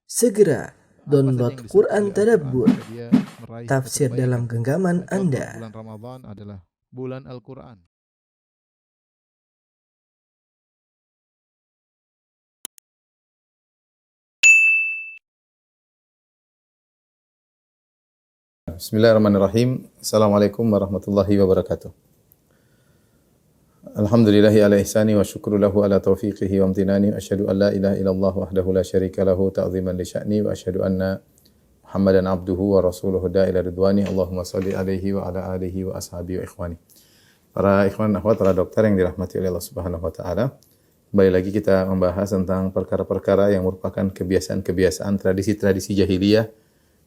Segera download Apa saja yang Quran disebut oleh Tadabbur, Al-Quran jika dia meraih tafsir satu dalam kebaikan. genggaman Contoh, Anda. bulan Ramadan adalah bulan Al-Quran. Bismillahirrahmanirrahim. Assalamualaikum warahmatullahi wabarakatuh. Alhamdulillahi ala ihsani wa syukru lahu ala taufiqihi wa amtinani. Asyhadu an la ilaha illallah wahdahu la syarika lahu ta'ziman li sya'ni wa asyhadu anna Muhammadan abduhu wa rasuluhu da'ila ridwani. Allahumma salli alaihi wa ala alihi wa ashabihi wa ikhwani. Para ikhwan akhwat, para dokter yang dirahmati oleh Allah Subhanahu wa taala. Kembali lagi kita membahas tentang perkara-perkara yang merupakan kebiasaan-kebiasaan, tradisi-tradisi jahiliyah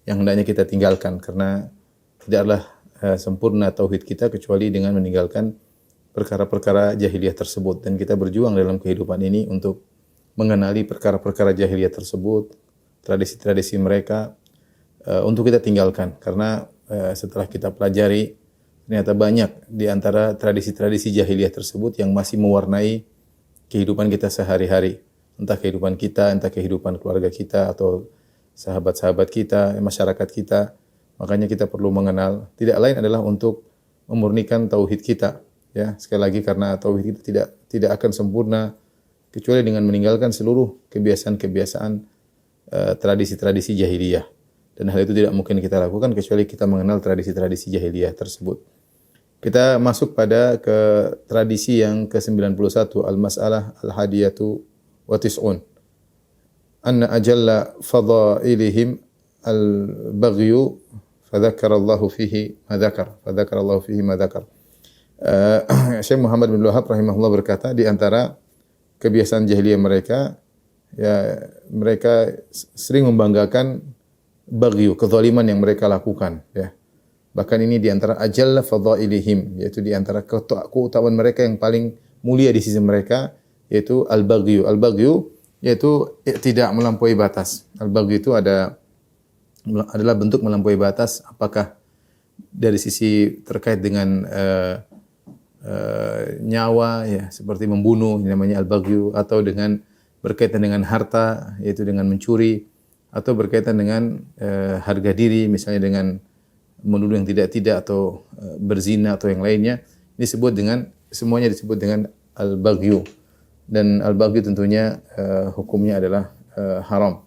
yang hendaknya kita tinggalkan, karena tidaklah sempurna tauhid kita kecuali dengan meninggalkan perkara-perkara jahiliyah tersebut, dan kita berjuang dalam kehidupan ini untuk mengenali perkara-perkara jahiliyah tersebut, tradisi-tradisi mereka, untuk kita tinggalkan, karena setelah kita pelajari ternyata banyak di antara tradisi-tradisi jahiliyah tersebut yang masih mewarnai kehidupan kita sehari-hari, entah kehidupan kita, entah kehidupan keluarga kita atau sahabat-sahabat kita, masyarakat kita. Makanya kita perlu mengenal, tidak lain adalah untuk memurnikan tauhid kita, ya. Sekali lagi, karena tauhid kita tidak akan sempurna kecuali dengan meninggalkan seluruh kebiasaan-kebiasaan tradisi-tradisi jahiliyah. Dan hal itu tidak mungkin kita lakukan kecuali kita mengenal tradisi-tradisi jahiliyah tersebut. Kita masuk pada ke tradisi yang ke-91, al-mas'alah al-hadiyatu wa tis'un. Anna ajalla fadailihim al-baghyu fadzakara Allahu fihi ma dzakar. Syekh Muhammad bin Wahab rahimahullah berkata, di antara kebiasaan jahiliyah mereka, ya, mereka sering membanggakan baghyu, kezaliman yang mereka lakukan, ya. Bahkan ini di antara ajalla fadailihim, yaitu di antara keutamaan mereka yang paling mulia di sisi mereka, yaitu al-baghyu. Al-baghyu yaitu tidak melampaui batas. Al-baghyu itu adalah bentuk melampaui batas, apakah dari sisi terkait dengan nyawa, ya, seperti membunuh, ini namanya al-baghyu, atau dengan berkaitan dengan harta, yaitu dengan mencuri, atau berkaitan dengan harga diri, misalnya dengan menuduh yang tidak-tidak, atau berzina atau yang lainnya. Semuanya disebut dengan al-baghyu. Dan al-baghyu tentunya hukumnya adalah haram.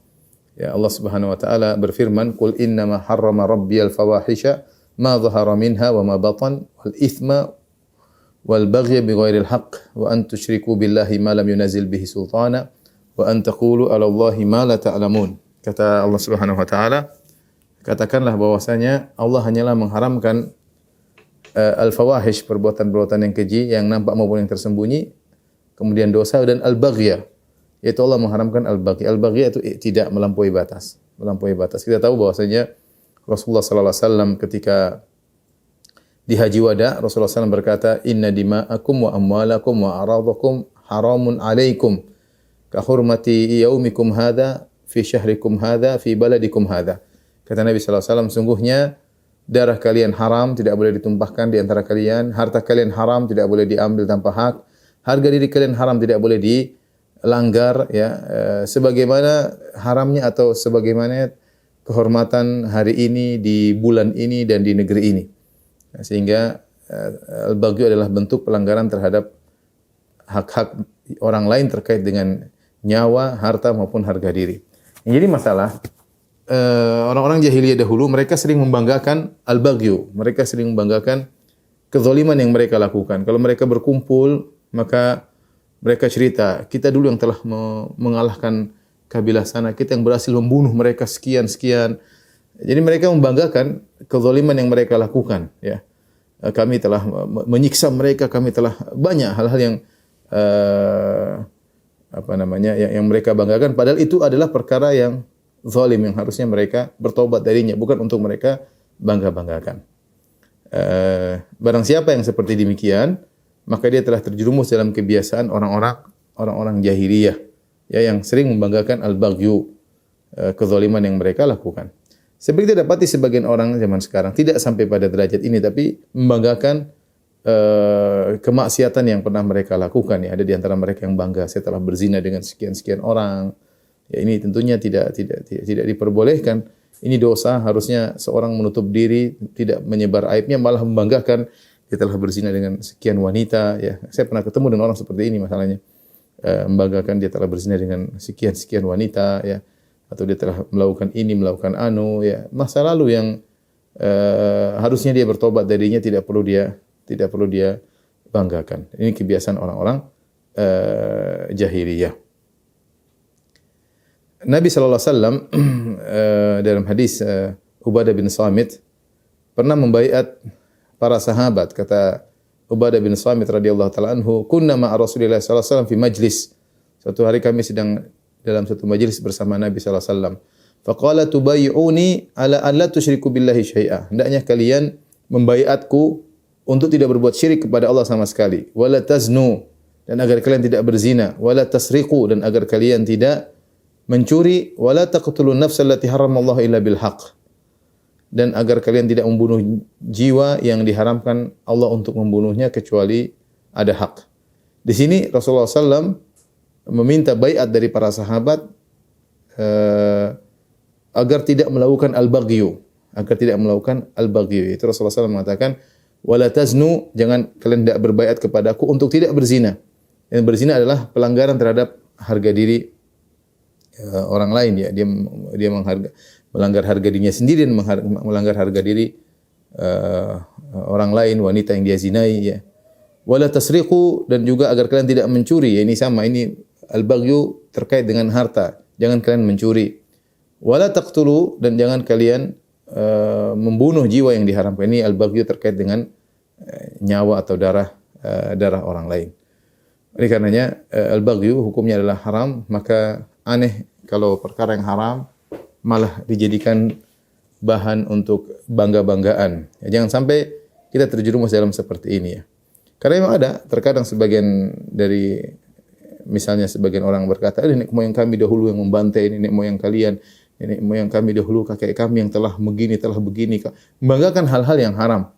Ya, Allah Subhanahu wa taala berfirman, "Qul innama harrama rabbiyal fawahisha ma dhahara minha wa ma batan wal itsma wal baghya bighairil haqq wa an tusyriku billahi ma lam yunazil bihi sultana wa an taqulu 'ala Allahi ma la ta'lamun." Kata Allah Subhanahu wa taala, katakanlah bahwasanya Allah hanyalah mengharamkan al-fawahish, perbuatan-perbuatan yang keji, yang nampak maupun yang tersembunyi, kemudian dosa, dan al-baghya, yaitu Allah mengharamkan al-baghya. Al-baghya itu tidak melampaui batas. Kita tahu bahwasanya Rasulullah sallallahu alaihi wasallam ketika di Haji Wada, Rasulullah SAW berkata, "Inna dima'akum wa amwalakum wa aradakum haramun alaikum ka hurmati yaumikum hadha fi syahrikum hadha fi baladikum hadha." Kata Nabi sallallahu alaihi wasallam, sungguhnya darah kalian haram, tidak boleh ditumpahkan di antara kalian, harta kalian haram, tidak boleh diambil tanpa hak, harga diri kalian haram, tidak boleh dilanggar, ya, sebagaimana haramnya atau sebagaimana kehormatan hari ini di bulan ini dan di negeri ini. Sehingga al-baghyu adalah bentuk pelanggaran terhadap hak-hak orang lain terkait dengan nyawa, harta maupun harga diri. Yang jadi masalah, orang-orang jahiliyah dahulu mereka sering membanggakan al-baghyu. Mereka sering membanggakan kezaliman yang mereka lakukan. Kalau mereka berkumpul, maka mereka cerita, kita dulu yang telah mengalahkan kabilah sana, kita yang berhasil membunuh mereka sekian-sekian. Jadi mereka membanggakan kezaliman yang mereka lakukan, ya. Kami telah menyiksa mereka, kami telah banyak hal-hal yang yang mereka banggakan, padahal itu adalah perkara yang zalim yang harusnya mereka bertobat darinya, bukan untuk mereka bangga-banggakan. Barang siapa yang seperti demikian, maka dia telah terjerumus dalam kebiasaan orang-orang jahiliyah, ya, yang sering membanggakan al-baghyu, kezaliman yang mereka lakukan. Seperti kita dapati sebagian orang zaman sekarang tidak sampai pada derajat ini, tapi membanggakan kemaksiatan yang pernah mereka lakukan. Ya, ada di antara mereka yang bangga, saya telah berzina dengan sekian-sekian orang, Ya, ini tentunya tidak diperbolehkan. Ini dosa, harusnya seorang menutup diri, tidak menyebar aibnya, malah membanggakan dia telah berzina dengan sekian wanita. Ya, saya pernah ketemu dengan orang seperti ini masalahnya, membanggakan dia telah berzina dengan sekian wanita, ya, atau dia telah melakukan ini, melakukan anu, ya, masa lalu yang harusnya dia bertobat darinya, tidak perlu dia banggakan. Ini kebiasaan orang-orang jahiliyah. Nabi SAW dalam hadis Ubadah bin Samit pernah membaiat para sahabat. Kata Ubadah bin Samit radhiyallahu taala anhu, "Kunna ma'a Rasulillah sallallahu alaihi wasallam fi majlis." Suatu hari kami sedang dalam satu majlis bersama Nabi sallallahu alaihi wasallam. Faqala tubayyi'uni ala an la tusyriku billahi syai'a. Hendaknya kalian membaiatku untuk tidak berbuat syirik kepada Allah sama sekali. Wala taznu, dan agar kalian tidak berzina. Wala tasriqu, dan agar kalian tidak mencuri. Wala taqtulun nafsal lati haramallahu illa bil haqq, dan agar kalian tidak membunuh jiwa yang diharamkan Allah untuk membunuhnya kecuali ada hak. Di sini Rasulullah SAW meminta baiat dari para sahabat agar tidak melakukan al-baghyu, Itu Rasulullah SAW mengatakan, wala taznu, jangan kalian tidak berbaiat kepadaku untuk tidak berzina. Yang berzina adalah pelanggaran terhadap harga diri orang lain, ya. Dia melanggar harga dirinya sendiri dan melanggar harga diri orang lain, wanita yang dia zinai, ya. Wala tasriqu, dan juga agar kalian tidak mencuri. Ya, ini sama, ini al-baghyu terkait dengan harta. Jangan kalian mencuri. Wala taqtulu, dan jangan kalian membunuh jiwa yang diharamkan. Ini al-baghyu terkait dengan nyawa atau darah orang lain. Oleh karenanya al-baghyu hukumnya adalah haram, maka aneh kalau perkara yang haram malah dijadikan bahan untuk bangga-banggaan. Ya, jangan sampai kita terjerumus dalam seperti ini, ya. Karena memang ada terkadang sebagian dari, misalnya sebagian orang berkata, nenek moyang kami dahulu yang membantai nenek moyang kalian, nenek moyang kami dahulu, kakek kami yang telah begini, membanggakan hal-hal yang haram.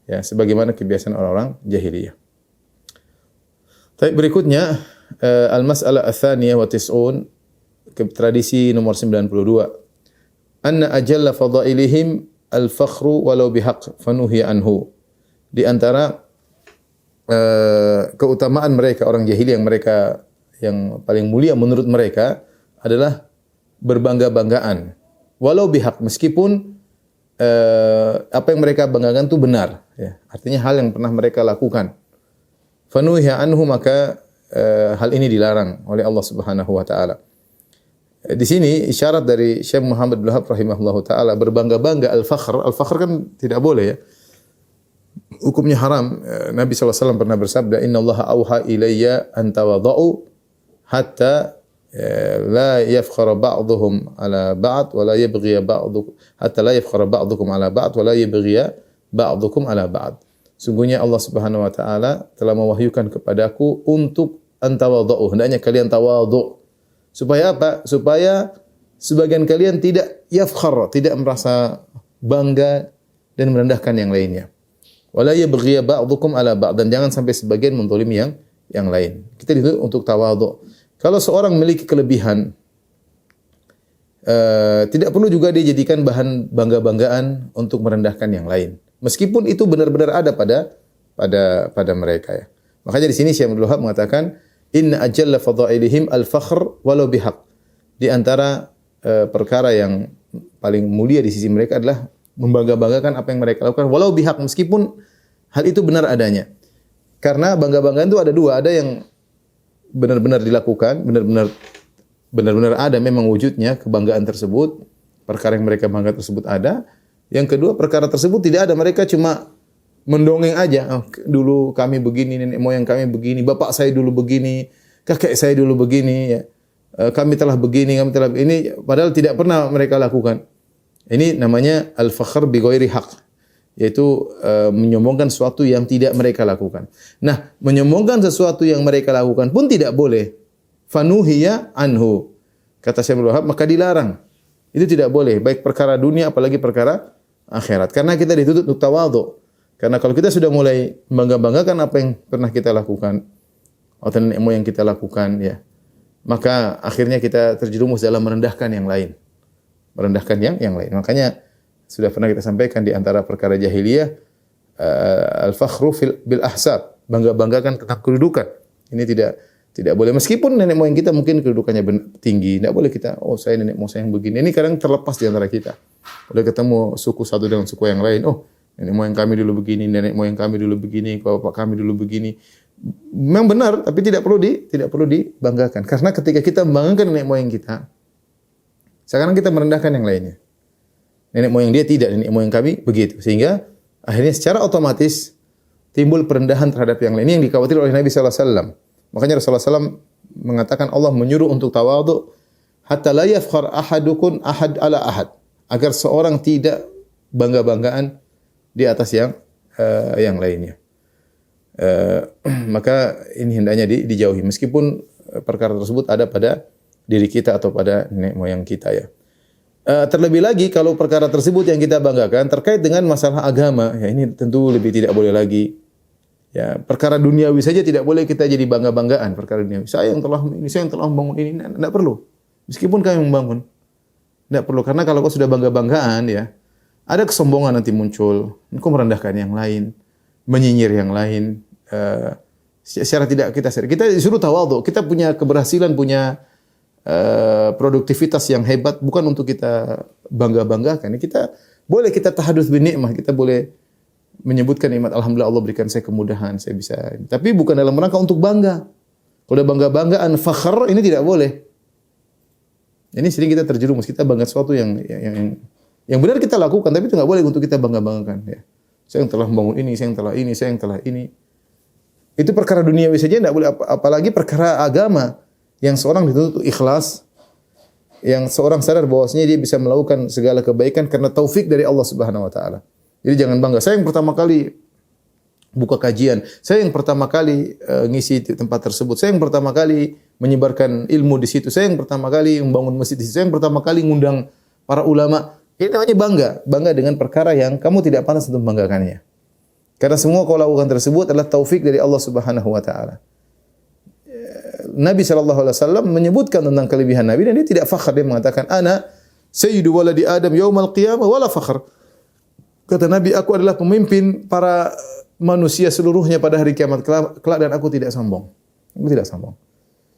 Ya, sebagaimana kebiasaan orang-orang jahiliyah. Tapi berikutnya al-mas'alah ats-tsaniyah wa tis'un, tradisi nomor 92. Anna ajalla fadailihim al-fakhru walau bihaq fanuhi anhu. Di antara keutamaan mereka orang jahili yang paling mulia menurut mereka adalah berbangga-banggaan walau bihaq, meskipun apa yang mereka banggakan itu benar, ya. Artinya hal yang pernah mereka lakukan. Fanuhi anhu, maka hal ini dilarang oleh Allah Subhanahu wa taala. Di sini isyarat dari Syekh Muhammad bin Wahab rahimahullahu taala, berbangga-bangga al-fakhr kan tidak boleh, ya. Hukumnya haram. Nabi SAW pernah bersabda, innallaha auha ilayya an tawadhu hatta la yafkhara ba'dhum ala ba'd wa la yabghiya ba'dhukum hatta la yafkhara ba'dhukum ala ba'd wa la yabghiya ba'dhukum ala ba'd. Sungguhnya Allah Subhanahu wa taala telah mewahyukan kepadaku untuk antawadhu, hendaknya kalian tawadhu. Supaya apa? Supaya sebagian kalian tidak yafkhar, tidak merasa bangga dan merendahkan yang lainnya. Wala yabghiya ba'dhukum ala ba'd, dan jangan sampai sebagian menzalimi yang lain. Kita dituntut untuk tawadhu. Kalau seorang memiliki kelebihan, tidak perlu juga dijadikan bahan bangga-banggaan untuk merendahkan yang lain. Meskipun itu benar-benar ada pada mereka, ya. Makanya di sini Syekh Abdul Wahab mengatakan, inna ajalla fadailihim al-fakhr walau bihaq. Di antara perkara yang paling mulia di sisi mereka adalah membangga-banggakan apa yang mereka lakukan walau bihaq, meskipun hal itu benar adanya. Karena bangga-banggaan itu ada dua, ada yang benar-benar dilakukan, benar-benar ada memang wujudnya kebanggaan tersebut, perkara yang mereka bangga tersebut ada. Yang kedua, perkara tersebut tidak ada, mereka cuma mendongeng aja. Oh, dulu kami begini, nenek moyang kami begini, bapak saya dulu begini, kakek saya dulu begini, ya. Kami telah begini, ini, padahal tidak pernah mereka lakukan. Ini namanya al-fakhr bi ghairi haq, yaitu menyombongkan sesuatu yang tidak mereka lakukan. Nah, menyombongkan sesuatu yang mereka lakukan pun tidak boleh. Fanuhiya anhu. Kata Syekh Abdul Wahab, maka dilarang. Itu tidak boleh, baik perkara dunia apalagi perkara akhirat. Karena kita dituntut untuk tawadhu. Karena kalau kita sudah mulai bangga-banggakan apa yang pernah kita lakukan atau nenek moyang kita lakukan, ya, maka akhirnya kita terjerumus dalam merendahkan yang lain. Merendahkan yang lain. Makanya sudah pernah kita sampaikan di antara perkara jahiliyah, al-fakhru bil ahsab, bangga-banggakan tentang kedudukan. Ini tidak boleh. Meskipun nenek moyang kita mungkin kedudukannya tinggi, tidak boleh kita, oh saya nenek moyang saya yang begini. Ini kadang terlepas di antara kita. Udah ketemu suku satu dengan suku yang lain, oh nenek moyang kami dulu begini, nenek moyang kami dulu begini, bapak kami dulu begini. Memang benar, tapi tidak perlu dibanggakan. Karena ketika kita membanggakan nenek moyang kita, sekarang kita merendahkan yang lainnya. Nenek moyang dia tidak, nenek moyang kami begitu. Sehingga akhirnya secara otomatis timbul perendahan terhadap yang lain. Ini yang dikhawatirkan oleh Nabi sallallahu alaihi wasallam. Makanya Rasulullah SAW mengatakan Allah menyuruh untuk tawadhu hatta la yafkhar ahadukum ahad ala ahad, agar seorang tidak bangga-banggaan di atas yang lainnya. Maka ini hendaknya dijauhi meskipun perkara tersebut ada pada diri kita atau pada nenek moyang kita ya. Terlebih lagi kalau perkara tersebut yang kita banggakan terkait dengan masalah agama, ya ini tentu lebih tidak boleh lagi. Ya, perkara duniawi saja tidak boleh kita jadi bangga-banggaan perkara duniawi. Saya yang telah membangun ini, tidak perlu. Meskipun kami membangun, tidak perlu, karena kalau kau sudah bangga-banggaan ya, ada kesombongan nanti muncul. Engkau merendahkan yang lain, menyinyir yang lain. Secara tidak kita disuruh tawadhu. Kita punya keberhasilan, punya produktivitas yang hebat bukan untuk kita bangga-banggakan. Kita boleh kita tahadduts bin nikmah, kita boleh menyebutkan nikmat alhamdulillah Allah berikan saya kemudahan, saya bisa. Tapi bukan dalam rangka untuk bangga. Kalau udah bangga-banggaan fakhr ini tidak boleh. Ini sering kita terjerumus, kita bangga sesuatu yang benar kita lakukan tapi itu enggak boleh untuk kita bangga-banggakan ya. Saya yang telah membangun ini, saya yang telah ini, saya yang telah ini. Itu perkara duniawi saja enggak boleh, apalagi perkara agama yang seorang dituntut ikhlas, yang seorang sadar bahwasanya dia bisa melakukan segala kebaikan karena taufik dari Allah Subhanahu wa taala. Jadi jangan bangga, saya yang pertama kali buka kajian, saya yang pertama kali ngisi tempat tersebut, saya yang pertama kali menyebarkan ilmu di situ, saya yang pertama kali membangun masjid di situ, saya yang pertama kali ngundang para ulama. Ini namanya bangga dengan perkara yang kamu tidak pantas untuk membanggakannya. Karena semua kau lakukan tersebut adalah taufik dari Allah Subhanahu wa taala. Nabi sallallahu alaihi wasallam menyebutkan tentang kelebihan Nabi dan dia tidak fakhr, dia mengatakan ana sayyidu waladi Adam yaumal qiyamah wala fakhr. Kata Nabi, aku adalah pemimpin para manusia seluruhnya pada hari kiamat kelak dan aku tidak sombong. Aku tidak sombong.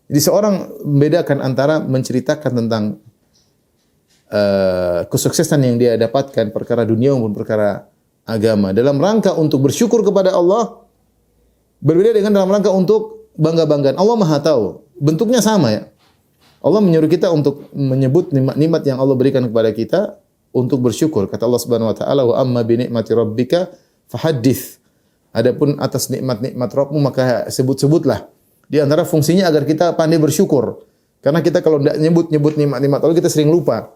Jadi seorang membedakan antara menceritakan tentang kesuksesan yang dia dapatkan perkara dunia maupun perkara agama dalam rangka untuk bersyukur kepada Allah, berbeda dengan dalam rangka untuk bangga-banggaan. Allah Maha tahu. Bentuknya sama ya. Allah menyuruh kita untuk menyebut nikmat-nikmat yang Allah berikan kepada kita untuk bersyukur. Kata Allah Subhanahu wa taala, "Wa amma bi ni'mati rabbika fahaddits." Adapun atas nikmat-nikmat Rabbmu maka sebut-sebutlah. Di antara fungsinya agar kita pandai bersyukur. Karena kita kalau tidak nyebut nikmat-nikmat Allah kita sering lupa.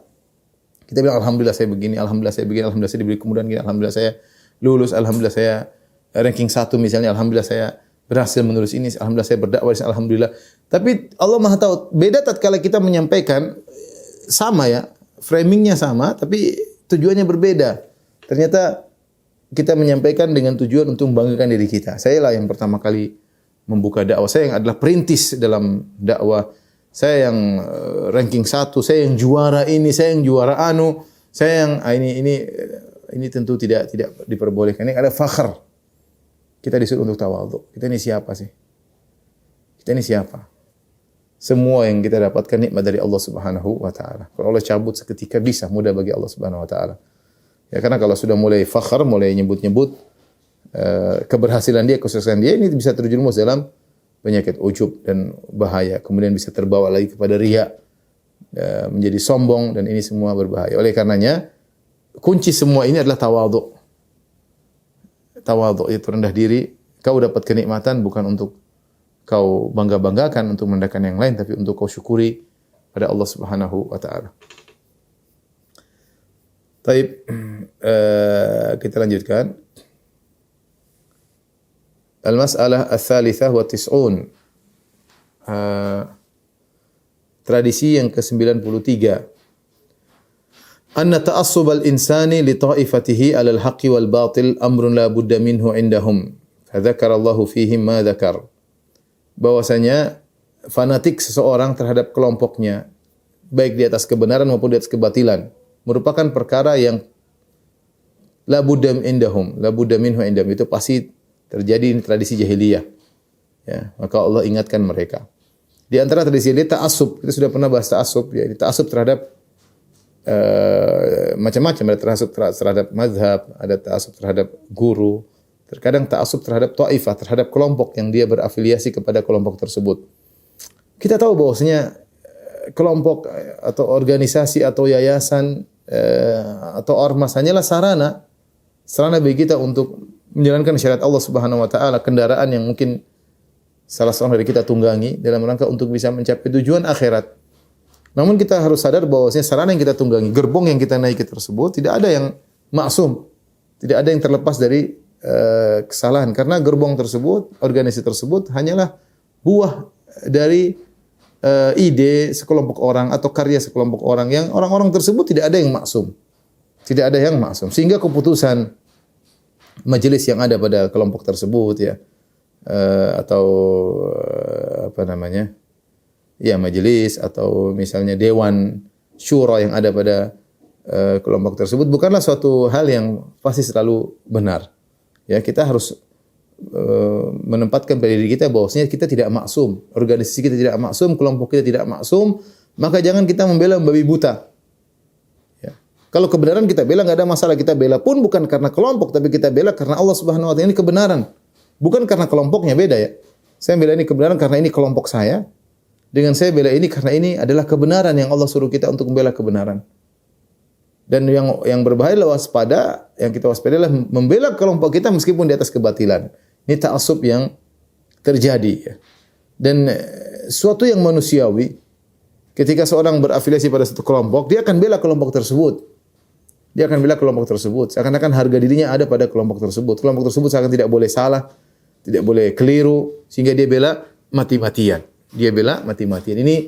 Kita bilang alhamdulillah saya begini, alhamdulillah saya begini, alhamdulillah saya diberi kemudahan gini, alhamdulillah saya lulus, alhamdulillah saya ranking 1 misalnya, alhamdulillah saya berhasil menulis ini, alhamdulillah saya berdakwah, alhamdulillah. Tapi Allah Maha tahu. Beda tatkala kita menyampaikan sama ya, framingnya sama, tapi tujuannya berbeda. Ternyata kita menyampaikan dengan tujuan untuk membanggakan diri kita. Saya lah yang pertama kali membuka dakwah. Saya yang adalah perintis dalam dakwah. Saya yang ranking 1, saya yang juara ini, saya yang juara anu, saya yang ini tentu tidak diperbolehkan. Ini ada fakhr. Kita disuruh untuk tawadhu. Kita ini siapa sih? Kita ini siapa? Semua yang kita dapatkan nikmat dari Allah Subhanahu wa taala. Kalau Allah cabut seketika bisa mudah bagi Allah Subhanahu wa taala. Ya karena kalau sudah mulai fakhr, mulai nyebut-nyebut keberhasilan dia, kesuksesan dia, ini bisa terjerumus dalam penyakit ujub dan bahaya. Kemudian bisa terbawa lagi kepada riya, menjadi sombong, dan ini semua berbahaya. Oleh karenanya kunci semua ini adalah tawadhu. Tawadhu itu rendah diri. Kau dapat kenikmatan bukan untuk kau bangga-banggakan, untuk merendahkan yang lain, tapi untuk kau syukuri pada Allah Subhanahu wa taala. Baik, kita lanjutkan. Al-mas'alah ats-tsalitsah wa tis'un. Tradisi yang ke-93. Anna ta'assub al-insani li ta'ifatihi 'ala al-haqqi wal batil amrun la budda minhu 'indahum. Fa dzakara Allahu fihim ma dzakar. Bahwasanya fanatik seseorang terhadap kelompoknya, baik di atas kebenaran maupun di atas kebatilan, merupakan perkara yang la budda indahum, la budda minhu indahum, itu pasti terjadi, ini tradisi jahiliyah. Ya, maka Allah ingatkan mereka. Di antara tradisi ini ta'assub, kita sudah pernah bahas ta'assub, ya, ta'assub terhadap macam-macam, ada ta'assub terhadap mazhab, ada ta'assub terhadap guru, terkadang ta'assub terhadap ta'ifah, terhadap kelompok yang dia berafiliasi kepada kelompok tersebut. Kita tahu bahwasanya kelompok atau organisasi atau yayasan atau ormas hanyalah sarana bagi kita untuk menjalankan syariat Allah Subhanahu wa taala, kendaraan yang mungkin salah seorang dari kita tunggangi dalam rangka untuk bisa mencapai tujuan akhirat. Namun kita harus sadar bahwasanya sarana yang kita tunggangi, gerbong yang kita naiki tersebut tidak ada yang maksum. Tidak ada yang terlepas dari kesalahan, karena gerbong tersebut, organisasi tersebut hanyalah buah dari ide sekelompok orang atau karya sekelompok orang, yang orang-orang tersebut tidak ada yang maksum. Tidak ada yang maksum. Sehingga keputusan majelis yang ada pada kelompok tersebut, ya, atau apa namanya, ya, majelis atau misalnya dewan syura yang ada pada kelompok tersebut bukanlah suatu hal yang pasti selalu benar. Ya, kita harus menempatkan pada diri kita bahwasanya kita tidak maksum, organisasi kita tidak maksum, kelompok kita tidak maksum, maka jangan kita membela babi buta. Ya. Kalau kebenaran kita bela, nggak ada masalah, kita bela pun bukan karena kelompok, tapi kita bela karena Allah Subhanahu wa taala, ini kebenaran. Bukan karena kelompoknya, beda ya. Saya bela ini kebenaran karena ini kelompok saya. Dengan saya bela ini karena ini adalah kebenaran yang Allah suruh kita untuk membela kebenaran. Dan yang berbahaya adalah waspada, yang kita waspada adalah membela kelompok kita meskipun di atas kebatilan. Ini ta'assub yang terjadi, ya. Dan suatu yang manusiawi, ketika seorang berafiliasi pada satu kelompok, dia akan bela kelompok tersebut. Dia akan bela kelompok tersebut. Seakan-akan harga dirinya ada pada kelompok tersebut. Kelompok tersebut seakan tidak boleh salah, tidak boleh keliru, sehingga dia bela mati-matian. Dia bela mati-matian. Ini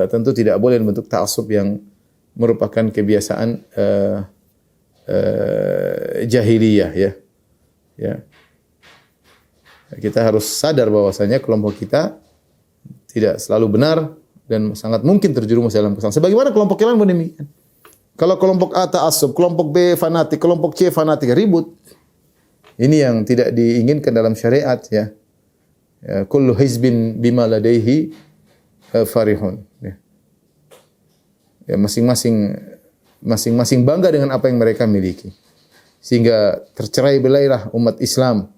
tentu tidak boleh bentuk ta'assub yang merupakan kebiasaan jahiliyah, ya. Ya. Kita harus sadar bahwasanya kelompok kita tidak selalu benar dan sangat mungkin terjerumus dalam kesalahan. Sebagaimana kelompok yang lain demikian. Kalau kelompok A ta'assub, kelompok B fanatik, kelompok C fanatik, ribut. Ini yang tidak diinginkan dalam syariat, ya. Ya, kullu hizbin bima ladaihi farihun. Ya. Ya, masing-masing bangga dengan apa yang mereka miliki. Sehingga tercerai-belailah umat Islam,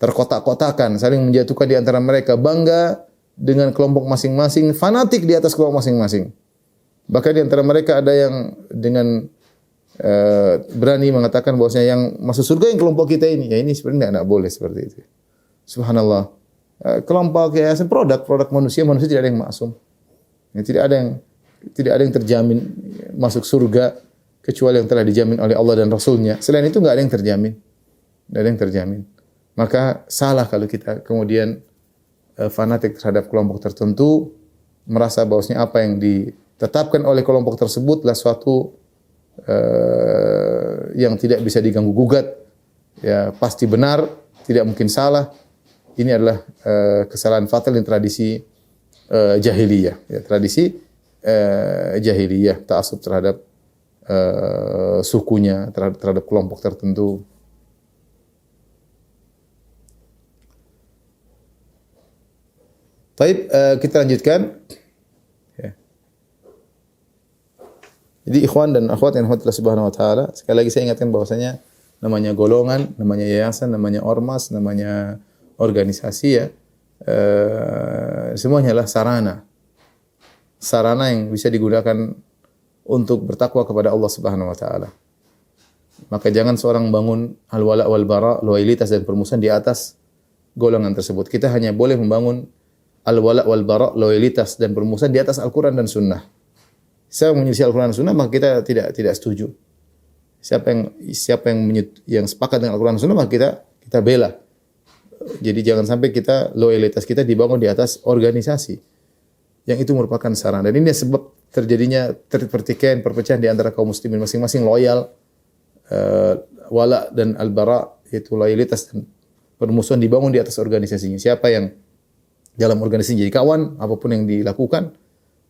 terkotak-kotakan, saling menjatuhkan di antara mereka, bangga dengan kelompok masing-masing, fanatik di atas kelompok masing-masing. Bahkan di antara mereka ada yang dengan berani mengatakan bahwasanya yang masuk surga yang kelompok kita ini. Ya, ini sebenarnya tidak boleh seperti itu. Subhanallah. Kelompok yayasan produk manusia tidak ada yang maksum. Ya, tidak ada yang terjamin masuk surga kecuali yang telah dijamin oleh Allah dan Rasulnya. Selain itu nggak ada yang terjamin. Nggak ada yang terjamin. Maka salah kalau kita kemudian fanatik terhadap kelompok tertentu, merasa bahwasanya apa yang ditetapkan oleh kelompok tersebut adalah suatu yang tidak bisa diganggu gugat, ya, pasti benar, tidak mungkin salah. Ini adalah kesalahan fatal di tradisi jahiliyah, ya, tradisi jahiliyah, ta'assub terhadap sukunya, terhadap kelompok tertentu. Baik, kita lanjutkan. Ya. Jadi ikhwan dan akhwat yang dirahmati Allah Subhanahu wa taala, sekali lagi saya ingatkan bahwasanya namanya golongan, namanya yayasan, namanya ormas, namanya organisasi, ya, semuanya adalah sarana yang bisa digunakan untuk bertakwa kepada Allah Subhanahu wa taala. Maka jangan seorang bangun al-wala wal bara, loyalitas dan permusuhan di atas golongan tersebut. Kita hanya boleh membangun al-wala wal bara, loyalitas dan permusuhan di atas Al-Qur'an dan Sunnah. Siapa yang menyelisih Al-Qur'an dan Sunnah, maka kita tidak setuju. Siapa yang sepakat dengan Al-Qur'an dan Sunnah, maka kita bela. Jadi jangan sampai loyalitas kita dibangun di atas organisasi yang itu merupakan sarana. Dan ini sebab terjadinya pertikaian, perpecahan di antara kaum muslimin, masing-masing loyal, wala dan al-bara, yaitu loyalitas dan permusuhan dibangun di atas organisasinya. Siapa yang dalam organisasi jadi kawan, apapun yang dilakukan,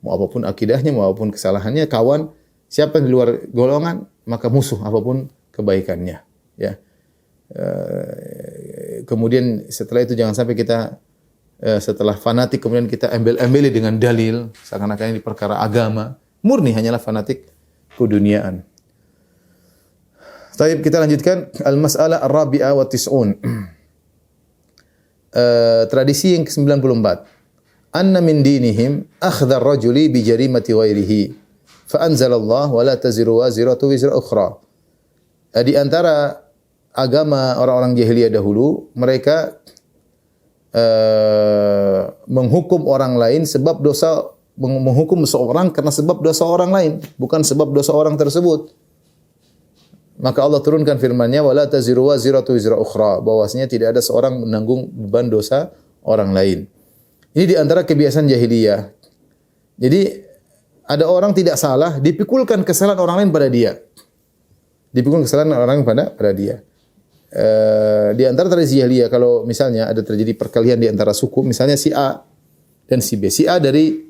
mau apapun akidahnya, mau apapun kesalahannya, kawan. Siapa yang di luar golongan, maka musuh apapun kebaikannya. Ya. Kemudian setelah itu jangan sampai kita setelah fanatik kemudian kita embel-embeli dengan dalil seakan-akan ini perkara agama, murni hanyalah fanatik keduniaan. Baik, kita lanjutkan al-mas'alah ar-rabi'ah wa tis'un. Tradisi yang ke-94. Anna min dinihim akhdha ar-rajuli bi jarimati ghairihi. Fa anzalallah wa la taziru waziratu wizra ukhra. Di antara agama orang-orang jahiliyah dahulu, mereka menghukum orang lain sebab dosa, menghukum seorang karena sebab dosa orang lain, bukan sebab dosa orang tersebut. Maka Allah turunkan firman-Nya wala taziru waziratu wizra ukhra, bahwasanya tidak ada seorang menanggung beban dosa orang lain. Ini di antara kebiasaan jahiliyah. Jadi ada orang tidak salah, dipikulkan kesalahan orang lain pada dia. Dipikulkan kesalahan orang lain pada dia. Di antara tradisi jahiliyah, kalau misalnya ada terjadi perkelahian di antara suku, misalnya si A dan si B. Si A dari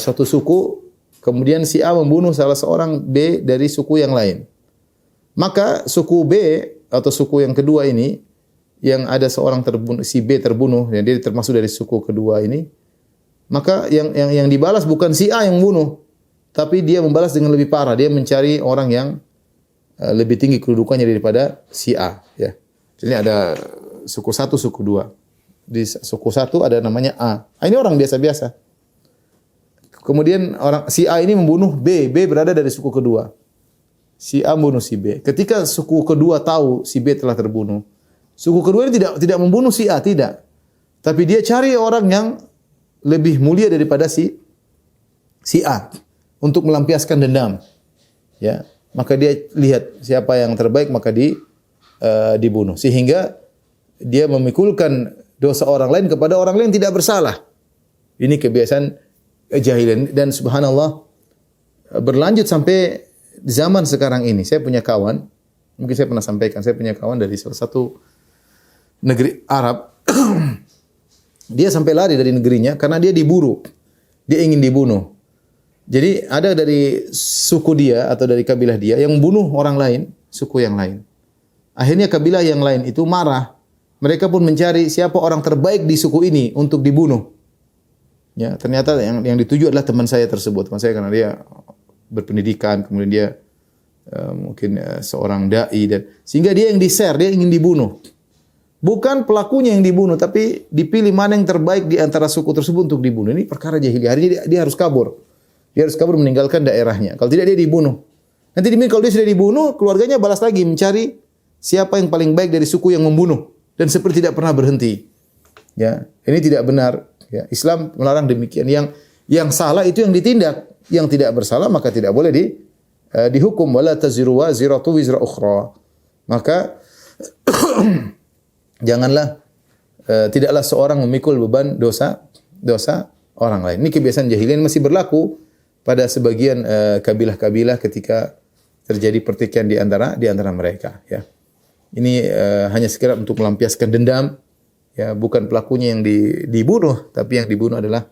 suatu suku, kemudian si A membunuh salah seorang B dari suku yang lain. Maka suku B atau suku yang kedua ini, yang ada seorang terbunuh, si B terbunuh, dan dia termasuk dari suku kedua ini, maka yang dibalas bukan si A yang bunuh, tapi dia membalas dengan lebih parah. Dia mencari orang yang lebih tinggi kedudukannya daripada si A. Ya. Jadi ada suku satu, suku dua. Di suku satu ada namanya A. Ini orang biasa-biasa. Kemudian si A ini membunuh B. B berada dari suku kedua. Si A membunuh si B. Ketika suku kedua tahu si B telah terbunuh, suku kedua ini tidak membunuh si A, tidak. Tapi dia cari orang yang lebih mulia daripada si A untuk melampiaskan dendam. Ya, maka dia lihat siapa yang terbaik maka dibunuh, sehingga dia memikulkan dosa orang lain kepada orang lain yang tidak bersalah. Ini kebiasaan jahiliyah dan subhanallah berlanjut sampai zaman sekarang ini. Saya punya kawan, mungkin saya pernah sampaikan, saya punya kawan dari salah satu negeri Arab. Dia sampai lari dari negerinya karena dia diburu. Dia ingin dibunuh. Jadi ada dari suku dia atau dari kabilah dia yang membunuh orang lain, suku yang lain. Akhirnya kabilah yang lain itu marah. Mereka pun mencari siapa orang terbaik di suku ini untuk dibunuh. Ya, ternyata yang dituju adalah teman saya tersebut. Teman saya karena dia berpendidikan, kemudian dia mungkin seorang dai, dan sehingga dia yang di-share, dia ingin dibunuh. Bukan pelakunya yang dibunuh, tapi dipilih mana yang terbaik di antara suku tersebut untuk dibunuh. Ini perkara jahiliyah. Hari ini dia harus kabur. Dia harus kabur meninggalkan daerahnya. Kalau tidak dia dibunuh. Nanti kalau dia sudah dibunuh, keluarganya balas lagi mencari siapa yang paling baik dari suku yang membunuh, dan seperti tidak pernah berhenti. Ya, ini tidak benar. Ya, Islam melarang demikian. Yang salah itu yang ditindak, yang tidak bersalah maka tidak boleh dihukum. Wala taziru waziratu wizra ukhra. Maka janganlah tidaklah seorang memikul beban dosa orang lain. Ini kebiasaan jahiliyah masih berlaku pada sebagian kabilah-kabilah ketika terjadi pertikaian di antara mereka. Ya, ini hanya sekedar untuk melampiaskan dendam. Ya, bukan pelakunya yang dibunuh, tapi yang dibunuh adalah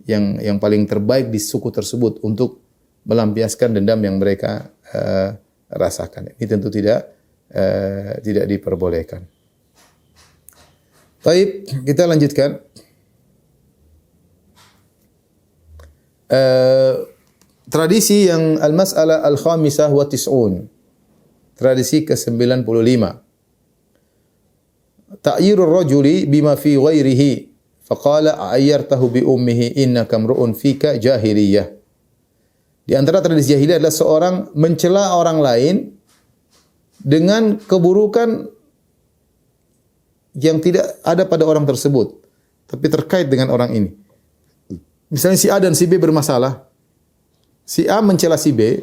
yang paling terbaik di suku tersebut untuk melampiaskan dendam yang mereka rasakan. Ini tentu tidak diperbolehkan. Baik, kita lanjutkan. Tradisi yang al-mas'alah al-khamisah wa tis'un. Tradisi ke-95. Ta'yirur rajuli bima fi ghairihi faqala ayyartahu bi ummihi innaka mru'un fika jahiliyah. Di antara tradisi jahiliyah adalah seorang mencela orang lain dengan keburukan yang tidak ada pada orang tersebut, tapi terkait dengan orang ini. Misalnya si A dan si B bermasalah. Si A mencela si B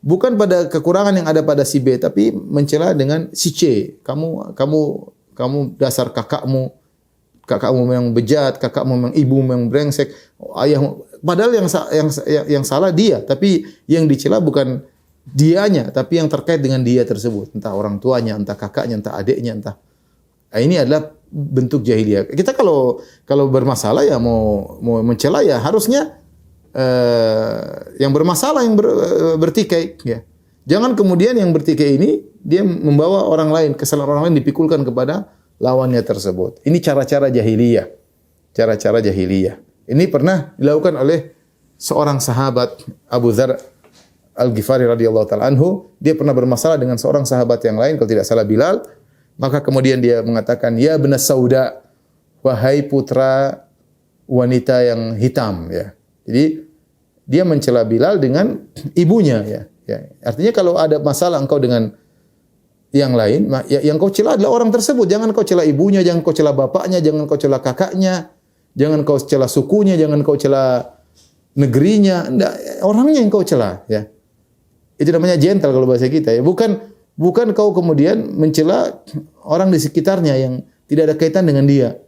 bukan pada kekurangan yang ada pada si B, tapi mencela dengan si C. Kamu dasar kakakmu memang bejat, kakakmu memang ibu memang brengsek, ayahmu. Padahal yang salah dia, tapi yang dicela bukan dianya, tapi yang terkait dengan dia tersebut, entah orang tuanya, entah kakaknya, entah adiknya, entah. Nah, ini adalah bentuk jahiliyah. Kita kalau bermasalah ya mau mencela ya harusnya yang bermasalah yang bertikai ya. Jangan kemudian yang bertikai ini dia membawa orang lain, kesalahan orang lain dipikulkan kepada lawannya tersebut. Ini cara-cara jahiliyah. Cara-cara jahiliyah. Ini pernah dilakukan oleh seorang sahabat Abu Dzar Al-Ghifari radhiyallahu taala anhu. Dia pernah bermasalah dengan seorang sahabat yang lain, kalau tidak salah Bilal. Maka kemudian dia mengatakan, "Ya benas sauda, wahai putra wanita yang hitam." Ya. Jadi dia mencela Bilal dengan ibunya. Ya. Artinya kalau ada masalah engkau dengan yang lain, yang kau cela adalah orang tersebut. Jangan kau cela ibunya, jangan kau cela bapaknya, jangan kau cela kakaknya, jangan kau cela sukunya, jangan kau cela negerinya. Orangnya yang kau cela. Ya. Itu namanya gentle kalau bahasa kita. Ya. Bukan kau kemudian mencela orang di sekitarnya yang tidak ada kaitan dengan dia.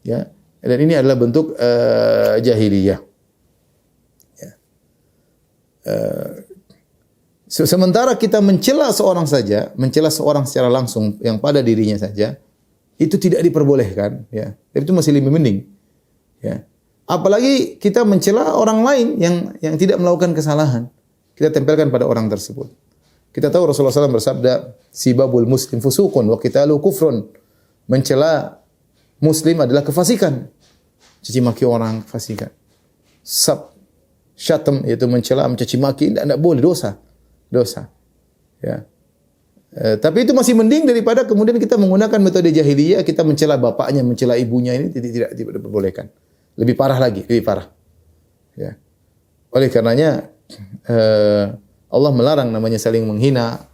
Ya. Dan ini adalah bentuk jahiliyah. Ya. Sementara kita mencela seorang saja, mencela seorang secara langsung yang pada dirinya saja, itu tidak diperbolehkan. Ya. Itu masih lebih mending. Ya. Apalagi kita mencela orang lain yang tidak melakukan kesalahan. Kita tempelkan pada orang tersebut. Kita tahu Rasulullah SAW bersabda, "Sibabul muslim fusuqun wa qitalu kufrun." Mencela muslim adalah kefasikan. Caci maki orang kefasikan. Syatam yaitu mencela, mencaci maki tidak boleh, dosa. Ya. Tapi itu masih mending daripada kemudian kita menggunakan metode jahiliyah, kita mencela bapaknya, mencela ibunya, ini tidak diperbolehkan. Lebih parah lagi, lebih parah. Ya. Oleh karenanya Allah melarang namanya saling menghina,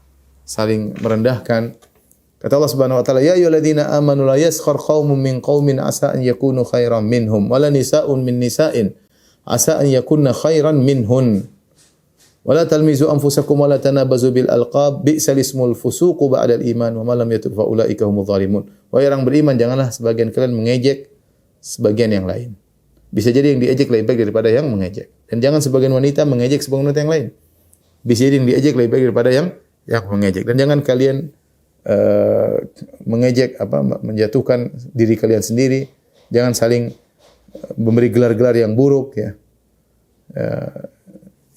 saling merendahkan. Kata Allah Subhanahu wa taala, "Ya ayyuhalladzina amanu la yaskhar qaumun min qaumin asa an yakunu khairan minhum wa la nisaa'un min nisa'in asa an yakunna khairan minhun. Wa la talmizu anfusakum wa la tanabazu bil alqab bi'sal ismul fusuqu ba'dal iman wa man lam yatub fa ulaika humudz zalimun." Wahai orang beriman, janganlah sebagian kalian mengejek sebagian yang lain. Bisa jadi yang diejek lebih baik daripada yang mengejek. Dan jangan sebagian wanita mengejek sebagian wanita yang lain. Bisa jadi yang diejek lebih baik daripada yang mengejek. Dan jangan kalian mengejek menjatuhkan diri kalian sendiri. Jangan saling memberi gelar-gelar yang buruk ya.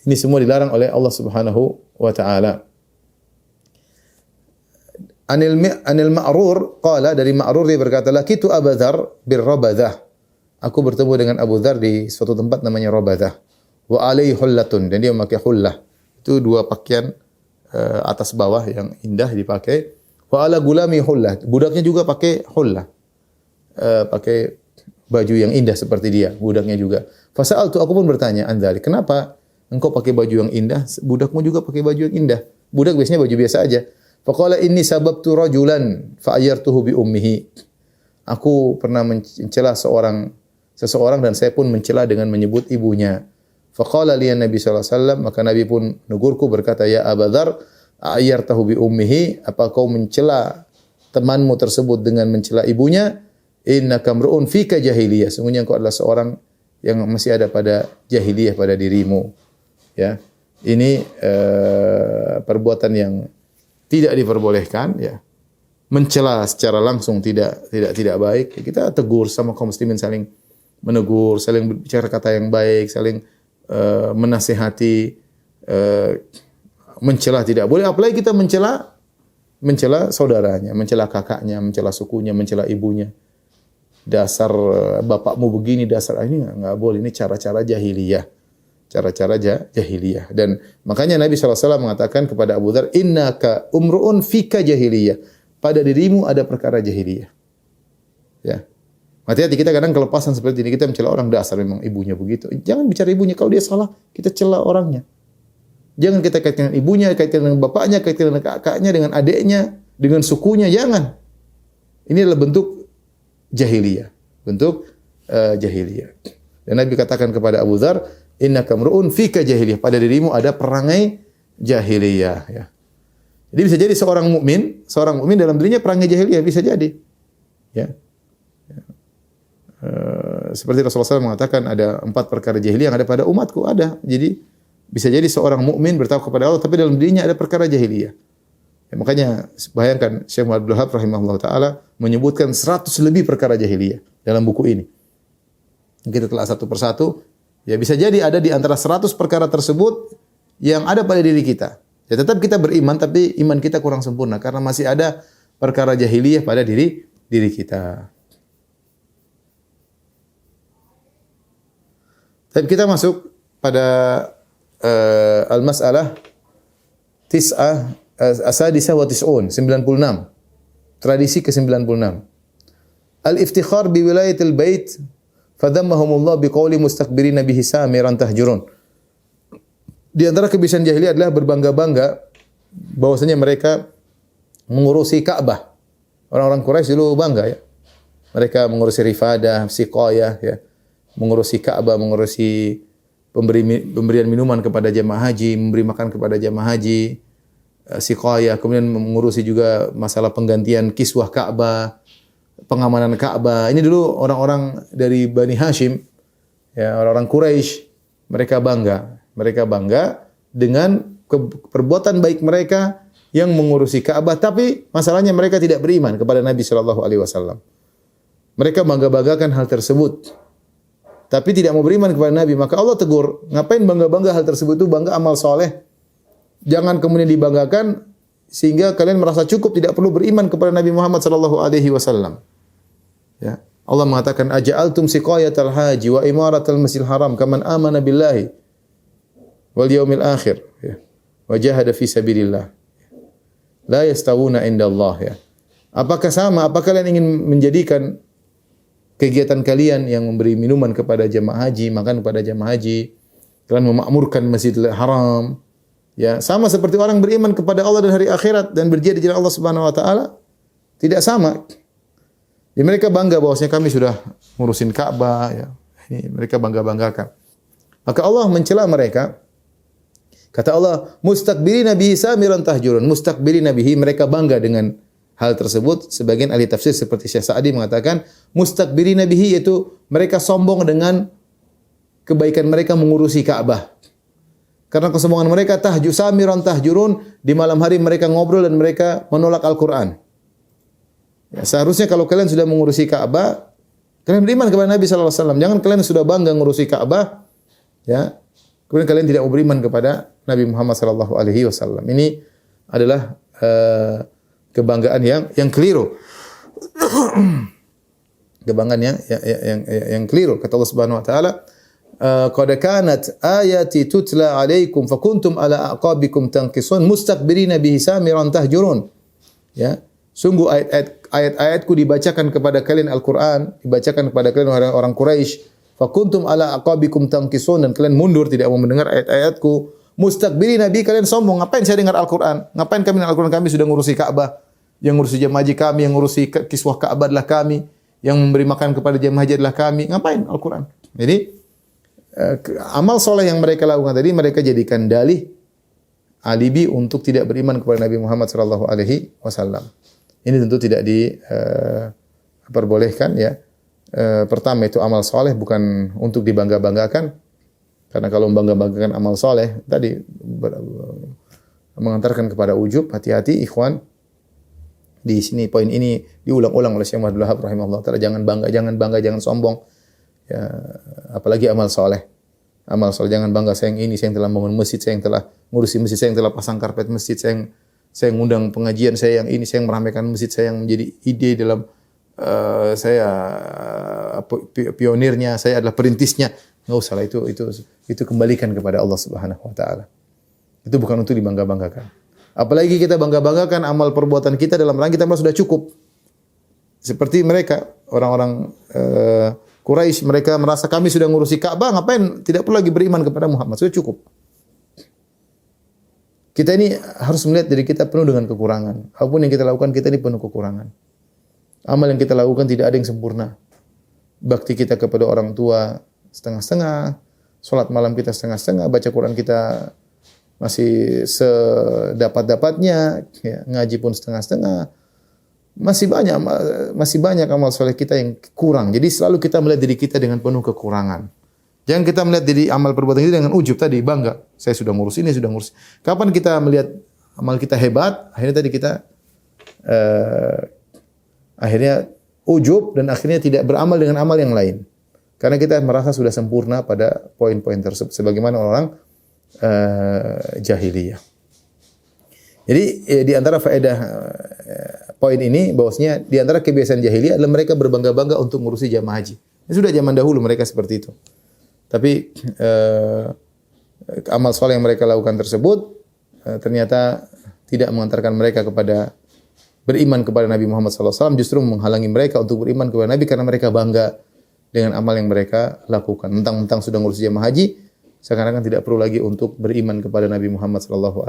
Ini semua dilarang oleh Allah Subhanahu wa taala. Anil Ma'rur qala, dari Ma'rur dia berkata, "Laqitu Abu Dzar bir-Rabadah." Aku bertemu dengan Abu Dzar di suatu tempat namanya Rabadah. Wa alaihi hullatun, dan dia memakai hullah. Itu dua pakaian atas bawah yang indah dipakai. Wa ala gulami hullah, budaknya juga pakai hullah. Pakai baju yang indah seperti dia, budaknya juga. Fasa'altu, aku pun bertanya, "Andzali, kenapa engkau pakai baju yang indah, budakmu juga pakai baju yang indah?" Budak biasanya baju biasa aja. Faqala inni sababtu rajulan fa ayyartuhu bi ummihi. Aku pernah mencela seseorang dan saya pun mencela dengan menyebut ibunya. Faqala liyan Nabi sallallahu alaihi wasallam, maka Nabi pun negurku berkata, "Ya Abu Dzar, ayyartahu bi ummihi, apa kau mencela temanmu tersebut dengan mencela ibunya? Innaka mru'un fika jahiliyah." Sungguhnya engkau adalah seorang yang masih ada pada jahiliyah pada dirimu. Ya. Ini perbuatan yang tidak diperbolehkan ya. Mencela secara langsung tidak baik. Kita tegur sama kaum muslimin, saling menegur, saling berbicara kata yang baik, saling menasihati. Mencela tidak boleh, apalagi kita mencela saudaranya, mencela kakaknya, mencela sukunya, mencela ibunya. Dasar bapakmu begini, dasar ini enggak boleh. Ini cara-cara jahiliyah. Cara-cara jahiliyah. Dan makanya Nabi SAW mengatakan kepada Abu Dzar, "Innaka umru'un fika jahiliyah." Pada dirimu ada perkara jahiliyah. Ya. Hati-hati kita kadang kelepasan seperti ini, kita mencela orang, dasar memang ibunya begitu. Jangan bicara ibunya, kalau dia salah, kita cela orangnya. Jangan kita kaitkan dengan ibunya, kaitkan dengan bapaknya, kaitkan dengan kakaknya, dengan adiknya, dengan sukunya, jangan. Ini adalah bentuk jahiliyah. Bentuk jahiliyah. Dan Nabi katakan kepada Abu Dzar, "Innaka mru'un fika jahiliyah." Pada dirimu ada perangai jahiliyah. Ya. Jadi bisa jadi seorang mukmin dalam dirinya perangai jahiliyah, bisa jadi. Ya. Seperti Rasulullah SAW mengatakan ada 4 perkara jahiliyah yang ada pada umatku, ada. Jadi bisa jadi seorang mukmin bertakwa kepada Allah tapi dalam dirinya ada perkara jahiliyah. Ya, makanya bayangkan Syekh Muhammad Abdul Wahab rahimahullah taala menyebutkan 100 lebih perkara jahiliyah dalam buku ini. Kita telah satu persatu, ya bisa jadi ada di antara 100 perkara tersebut yang ada pada diri kita. Ya tetap kita beriman tapi iman kita kurang sempurna karena masih ada perkara jahiliyah pada diri kita. Tapi kita masuk pada al-mas'alah asadisah wa tis'un, 96. Tradisi ke-96. Al-iftikhar bi wilayatil bait fadhammahumullah biqauli mustakbirina bihi samiran tahjurun. Di antara kebiasaan jahiliyah adalah berbangga-bangga bahwasanya mereka mengurusi Ka'bah. Orang-orang Quraisy dulu bangga ya. Mereka mengurusi rifadah, siqayah ya. Mengurusi Ka'bah, mengurusi pemberian minuman kepada jemaah haji, memberi makan kepada jemaah haji, siqayah, kemudian mengurusi juga masalah penggantian kiswah Ka'bah, pengamanan Ka'bah. Ini dulu orang-orang dari Bani Hashim, ya, orang-orang Quraisy, mereka bangga. Mereka bangga dengan perbuatan baik mereka yang mengurusi Ka'bah, tapi masalahnya mereka tidak beriman kepada Nabi sallallahu alaihi wasallam. Mereka bangga-banggakan hal tersebut, tapi tidak mau beriman kepada Nabi. Maka Allah tegur, ngapain bangga-bangga hal tersebut? Itu bangga amal soleh. Jangan kemudian dibanggakan sehingga kalian merasa cukup tidak perlu beriman kepada Nabi Muhammad sallallahu alaihi wasallam. Ya. Allah mengatakan aja'altum siqayatal haji wa imaratal masjidil haram kaman amana billahi wal yaumil akhir ya. Wa jahada fi sabilillah. La yastawuna indallah ya. Apakah sama? Apakah kalian ingin menjadikan kegiatan kalian yang memberi minuman kepada jemaah haji, makan kepada jemaah haji, kalian memakmurkan Masjidil Haram, ya, sama seperti orang beriman kepada Allah dan hari akhirat dan berjihad di jalan Allah Subhanahu wa taala? Tidak sama. Ya, mereka bangga bahwasanya kami sudah ngurusin Ka'bah ya. Ini mereka bangga-banggakan. Maka Allah mencela mereka. Kata Allah, mustakbirina bihi samiran tahjurun. Mustakbirina bihi, mereka bangga dengan hal tersebut. Sebagian ahli tafsir seperti Syekh Sa'di mengatakan mustakbirina bihi, yaitu mereka sombong dengan kebaikan mereka mengurusi Ka'bah. Karena kesombongan mereka samiran tahjurun, di malam hari mereka ngobrol dan mereka menolak Al-Qur'an. Ya, seharusnya kalau kalian sudah mengurusi Ka'bah, kalian beriman kepada Nabi sallallahu alaihi wasallam. Jangan kalian sudah bangga mengurusi Ka'bah, ya, kemudian kalian tidak mau beriman kepada Nabi Muhammad sallallahu alaihi wasallam. Ini adalah kebanggaan yang keliru. Kebanggaan yang keliru. Kata Allah Subhanahu wa taala, qad kanat ayati tutla alaikum fakuntum ala aqabikum tanqisun mustakbirina bihi samiran tahjurun. Ya, sungguh ayat-ayatku dibacakan kepada kalian Al-Qur'an, dibacakan kepada kalian orang Quraisy, fakuntum ala aqabikum tanqisun, dan kalian mundur tidak mau mendengar ayat-ayatku. Mustakbirina bihi, kalian sombong, ngapain saya dengar Al-Qur'an? Ngapain kami dengar Al-Qur'an? Kami sudah ngurusi Ka'bah. Yang ngurusi jemaah haji kami, yang ngurusi kiswah Ka'bah adalah kami, yang memberi makan kepada jemaah haji adalah kami. Ngapain Al-Qur'an? Jadi amal soleh yang mereka lakukan tadi mereka jadikan dalih alibi untuk tidak beriman kepada Nabi Muhammad sallallahu alaihi wasallam. Ini tentu tidak diperbolehkan ya. Pertama itu amal soleh bukan untuk dibangga-banggakan. Karena kalau membangga-banggakan amal soleh tadi mengantarkan kepada ujub. Hati-hati ikhwan. Di sini poin ini diulang-ulang oleh Syekh Muhammad Abdul Wahab rahimahullah taala, jangan bangga, jangan sombong. Ya, apalagi amal soleh. Amal soleh, jangan bangga saya yang ini, saya yang telah bangun masjid, saya yang telah ngurusi masjid, saya yang telah pasang karpet masjid, saya yang ngundang pengajian, saya yang ini, saya yang meramaikan masjid, saya yang menjadi ide dalam saya pionirnya, saya adalah perintisnya. Enggak usah lah, itu kembalikan kepada Allah Subhanahu wa taala. Itu bukan untuk dibangga-banggakan. Apalagi kita bangga-banggakan amal perbuatan kita dalam rangka kita sudah cukup. Seperti mereka, orang-orang Quraisy, mereka merasa kami sudah ngurusi Ka'bah, ngapain tidak perlu lagi beriman kepada Muhammad, sudah cukup. Kita ini harus melihat diri kita penuh dengan kekurangan. Apapun yang kita lakukan, kita ini penuh kekurangan. Amal yang kita lakukan tidak ada yang sempurna. Bakti kita kepada orang tua setengah-setengah, salat malam kita setengah-setengah, baca Quran kita masih sedapat-dapatnya, ya, ngaji pun setengah-setengah. Masih banyak amal soleh kita yang kurang. Jadi selalu kita melihat diri kita dengan penuh kekurangan. Jangan kita melihat diri amal perbuatan kita dengan ujub tadi, bangga. Saya sudah ngurus ini, sudah ngurus. Kapan kita melihat amal kita hebat, akhirnya tadi kita akhirnya ujub dan akhirnya tidak beramal dengan amal yang lain. Karena kita merasa sudah sempurna pada poin-poin tersebut sebagaimana orang jahiliyah. Jadi di antara faedah poin ini bahwasanya di antara kebiasaan jahiliyah adalah mereka berbangga-bangga untuk ngurusi jamaah haji. Ini sudah zaman dahulu mereka seperti itu. Tapi amal soleh yang mereka lakukan tersebut ternyata tidak mengantarkan mereka kepada beriman kepada Nabi Muhammad SAW, justru menghalangi mereka untuk beriman kepada Nabi karena mereka bangga dengan amal yang mereka lakukan. Mentang-mentang sudah ngurus jamaah haji, sekarang kan tidak perlu lagi untuk beriman kepada Nabi Muhammad SAW.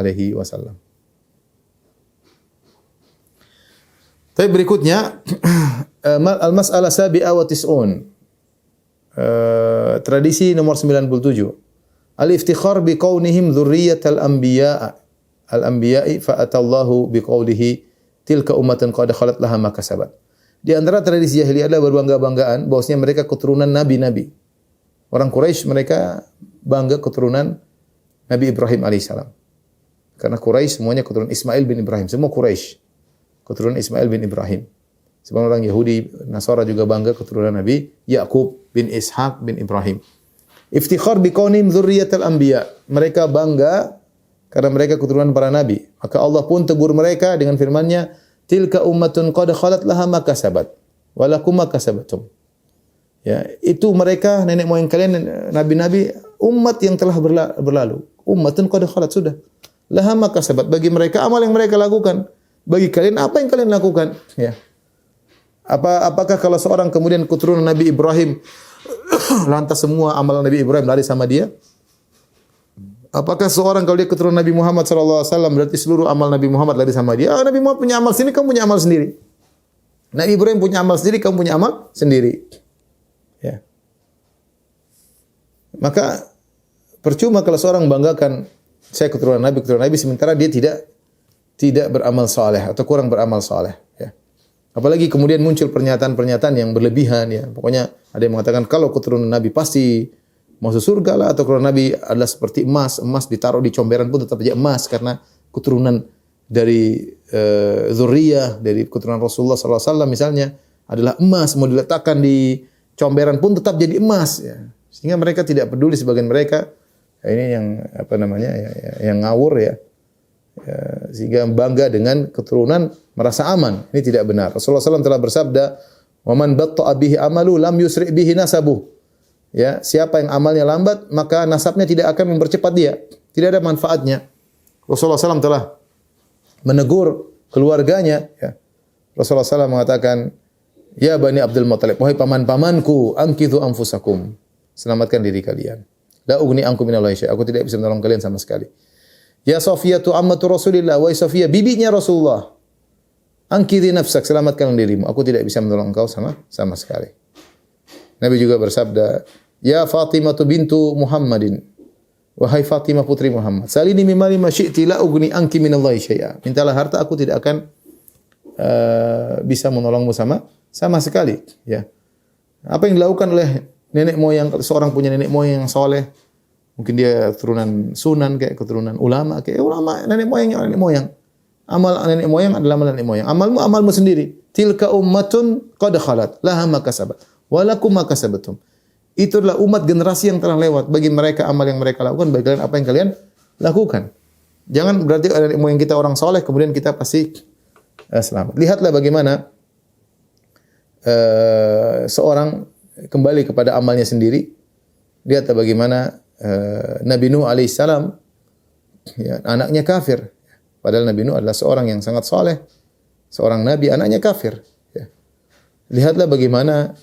Tapi berikutnya al-mas'alah sabi'ah wa tis'un. Tradisi nomor 97. Al-iftikhar bi kaunihim dzurriyyatal anbiya'i fa atallahu bi qaulihi tilka ummatan qad khalat laha ma kasabat. Di antara tradisi jahiliyah adalah berbangga-banggaan bahwasanya mereka keturunan nabi-nabi. Orang Quraisy mereka bangga keturunan Nabi Ibrahim alaihissalam. Karena Quraisy semuanya keturunan Ismail bin Ibrahim, semua Quraisy keturunan Ismail bin Ibrahim. Sebab orang Yahudi, Nasara juga bangga keturunan Nabi Yakub bin Ishaq bin Ibrahim. Iftikhar bi kaunim dzurriyyatal anbiya. Mereka bangga karena mereka keturunan para nabi. Maka Allah pun tegur mereka dengan firman-Nya, tilka ummatun qad khalat laha ma kasabat wa lakum ma kasabatum. Ya, itu mereka nenek moyang kalian nabi-nabi umat yang telah berlalu. Ummatun qad khalat sudah. Laha ma kasabat, bagi mereka amal yang mereka lakukan. Bagi kalian apa yang kalian lakukan? Ya. Apakah kalau seorang kemudian keturunan Nabi Ibrahim lantas semua amal Nabi Ibrahim lari sama dia? Apakah seorang kalau dia keturunan Nabi Muhammad SAW berarti seluruh amal Nabi Muhammad lari sama dia? Nabi Muhammad punya amal sendiri, kamu punya amal sendiri. Nabi Ibrahim punya amal sendiri, kamu punya amal sendiri. Ya. Maka percuma kalau seorang banggakan saya keturunan Nabi, sementara dia tidak beramal saleh atau kurang beramal saleh. Ya. Apalagi kemudian muncul pernyataan-pernyataan yang berlebihan. Ya. Pokoknya ada yang mengatakan kalau keturunan Nabi pasti masuk surga lah, atau keturunan Nabi adalah seperti emas ditaruh di comberan pun tetap saja emas karena keturunan dari zuriyah dari keturunan Rasulullah SAW misalnya adalah emas, mau diletakkan di comberan pun tetap jadi emas. Ya. Sehingga mereka tidak peduli, sebagian mereka ini yang yang ngawur ya. Sehingga bangga dengan keturunan merasa aman. Ini tidak benar. Rasulullah SAW telah bersabda, "Wa man batta'a bihi amalu lam yusri' bihi nasabuh." Ya, siapa yang amalnya lambat, maka nasabnya tidak akan mempercepat dia. Tidak ada manfaatnya. Rasulullah SAW telah menegur keluarganya. Ya. Rasulullah SAW mengatakan, "Ya Bani Abdul Muttalib, wahai paman-pamanku, angkithu anfusakum." Selamatkan diri kalian. La ugni ankum minallahi syai'. Aku tidak bisa menolong kalian sama sekali. Ya Safiyatu ammatu Rasulillah, wahai Safiyah bibinya Rasulullah. Angkidhi nafsak, selamatkan dirimu. Aku tidak bisa menolong engkau sama sekali. Nabi juga bersabda, "Ya Fatimah bintu Muhammadin, wahai Fatimah putri Muhammad, salini mimma lima syi'ti la ugni anki minallahi syai'a." Mintalah harta, aku tidak akan bisa menolongmu sama sekali, ya. Apa yang dilakukan oleh nenek moyang, seorang punya nenek moyang yang soleh, mungkin dia keturunan sunan kayak keturunan ulama, nenek moyang. Amal nenek moyang adalah amal nenek moyang. Amalmu sendiri. Tilka ummatun qad khalat laha ma kasabat wa lakum ma kasabatum. Itu adalah umat generasi yang telah lewat. Bagi mereka amal yang mereka lakukan, bagi kalian apa yang kalian lakukan. Jangan berarti nenek moyang kita orang soleh kemudian kita pasti selamat. Lihatlah bagaimana seorang kembali kepada amalnya sendiri. Lihatlah bagaimana Nabi Nuh alaihissalam, ya, anaknya kafir. Padahal Nabi Nuh adalah seorang yang sangat soleh, seorang nabi, anaknya kafir. Ya. Lihatlah bagaimana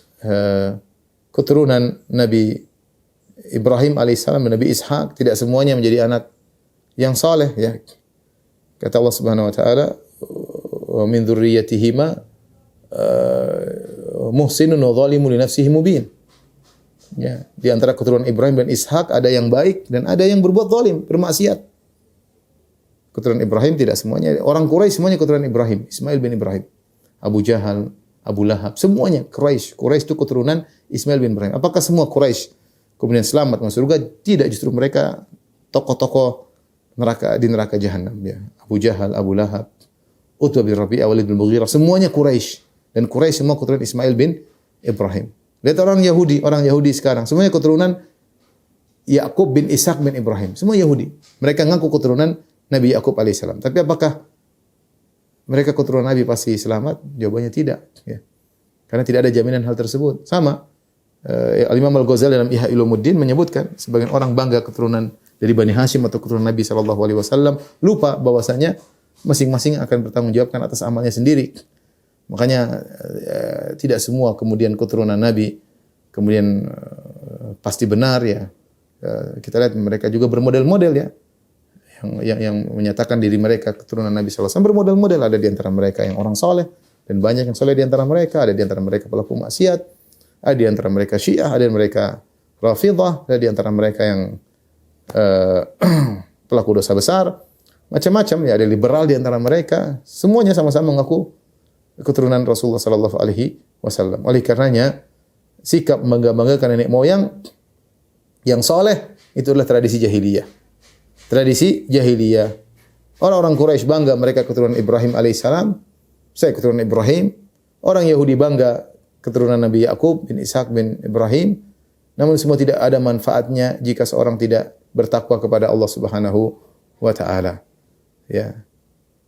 keturunan Nabi Ibrahim alaihissalam dan Nabi Ishaq tidak semuanya menjadi anak yang soleh. Ya. Kata Allah Subhanahu Wa Taala, "Wa min dzurriyyatihima muhsinun wa zalimun li nafsihi mubin." Ya, di antara keturunan Ibrahim dan Ishak ada yang baik dan ada yang berbuat zalim, bermaksiat. Keturunan Ibrahim tidak semuanya, orang Quraisy semuanya keturunan Ibrahim, Ismail bin Ibrahim. Abu Jahal, Abu Lahab, semuanya Quraisy. Quraisy itu keturunan Ismail bin Ibrahim. Apakah semua Quraisy kemudian selamat masuk surga? Tidak, justru mereka tokoh-tokoh neraka jahanam ya. Abu Jahal, Abu Lahab, Utbah bin Rabi'ah, Walid bin Mughirah, semuanya Quraisy. Dan Quraisy semua keturunan Ismail bin Ibrahim. Lihat orang Yahudi sekarang, semuanya keturunan Yakub bin Ishak bin Ibrahim. Semua Yahudi. Mereka ngaku keturunan Nabi Yakub alaihissalam. Tapi apakah mereka keturunan Nabi pasti selamat? Jawabannya tidak. Ya. Karena tidak ada jaminan hal tersebut. Sama. Al-Imam Al-Ghazali dalam Ihya Ulumuddin menyebutkan sebagian orang bangga keturunan dari Bani Hashim atau keturunan Nabi SAW, lupa bahwasanya masing-masing akan bertanggung jawabkan atas amalnya sendiri. Makanya tidak semua kemudian keturunan Nabi kemudian pasti benar ya. Kita lihat mereka juga bermodel-model ya. Yang menyatakan diri mereka keturunan Nabi SAW bermodel-model. Ada di antara mereka yang orang soleh dan banyak yang soleh di antara mereka. Ada di antara mereka pelaku maksiat. Ada di antara mereka Syiah. Ada di mereka Rafidah. Ada di antara mereka yang pelaku dosa besar. Macam-macam ya. Ada liberal di antara mereka. Semuanya sama-sama mengaku keturunan Rasulullah SAW. Oleh karenanya sikap membangga-banggakan nenek moyang yang soleh itu adalah tradisi jahiliyah. Tradisi jahiliyah. Orang-orang Quraisy bangga mereka keturunan Ibrahim alaihissalam. Saya keturunan Ibrahim. Orang Yahudi bangga keturunan Nabi Yakub bin Ishak bin Ibrahim. Namun semua tidak ada manfaatnya jika seorang tidak bertakwa kepada Allah Subhanahu wa taala. Ya.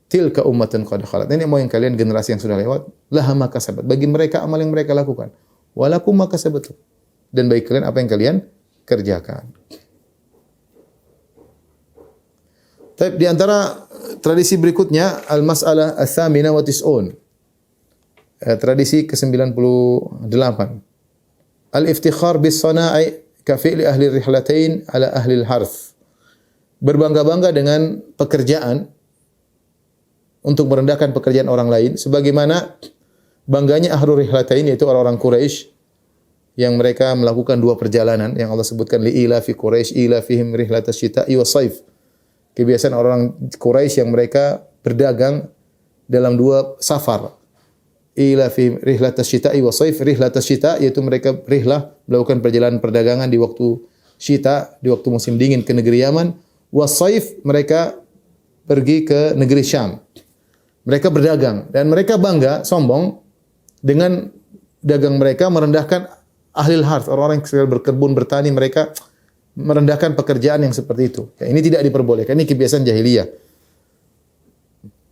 Tilka ummatun qad khalat. Ini moyang kalian generasi yang sudah lewat. Laha ma kasabat. Bagi mereka amal yang mereka lakukan. Walakum ma kasabatum. Dan bagi kalian apa yang kalian kerjakan. Tapi di antara tradisi berikutnya al-mas'alah ats-tsamina wa tis'un. Tradisi ke-98. Al-iftikhar bis-sana'i ka fi'li ahli rihlatain ala ahli al-harth. Berbangga-bangga dengan pekerjaan untuk merendahkan pekerjaan orang lain sebagaimana bangganya ahli rihlatain yaitu orang-orang Quraisy yang mereka melakukan dua perjalanan yang Allah sebutkan li ila fi Quraisy ila fihim rihlatas syita'i was saif. Kebiasaan orang Quraisy yang mereka berdagang dalam dua safar. Ila fi rihlatas syita'i was saif. Rihlatas syita' yaitu mereka rihlah melakukan perjalanan perdagangan di waktu syita, di waktu musim dingin ke negeri Yaman. Was saif mereka pergi ke negeri Syam. Mereka berdagang dan mereka bangga, sombong dengan dagang mereka merendahkan ahli harth, orang-orang yang sedang berkebun, bertani, mereka merendahkan pekerjaan yang seperti itu. Ya, ini tidak diperbolehkan. Ini kebiasaan jahiliyah.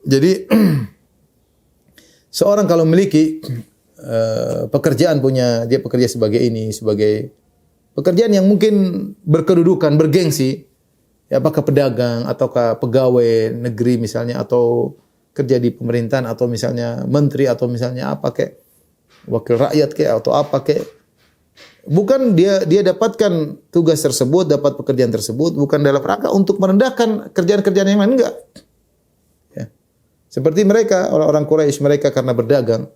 Jadi seorang kalau memiliki pekerjaan dia bekerja sebagai pekerjaan yang mungkin berkedudukan, bergengsi, ya, apakah pedagang ataukah pegawai negeri misalnya atau kerja di pemerintahan atau misalnya menteri atau misalnya apa kayak wakil rakyat kayak atau apa kayak. Bukan dia dapatkan tugas tersebut, dapat pekerjaan tersebut bukan dalam rangka untuk merendahkan kerjaan-kerjaan yang lain, enggak. Ya. Seperti mereka orang-orang Quraisy, mereka karena berdagang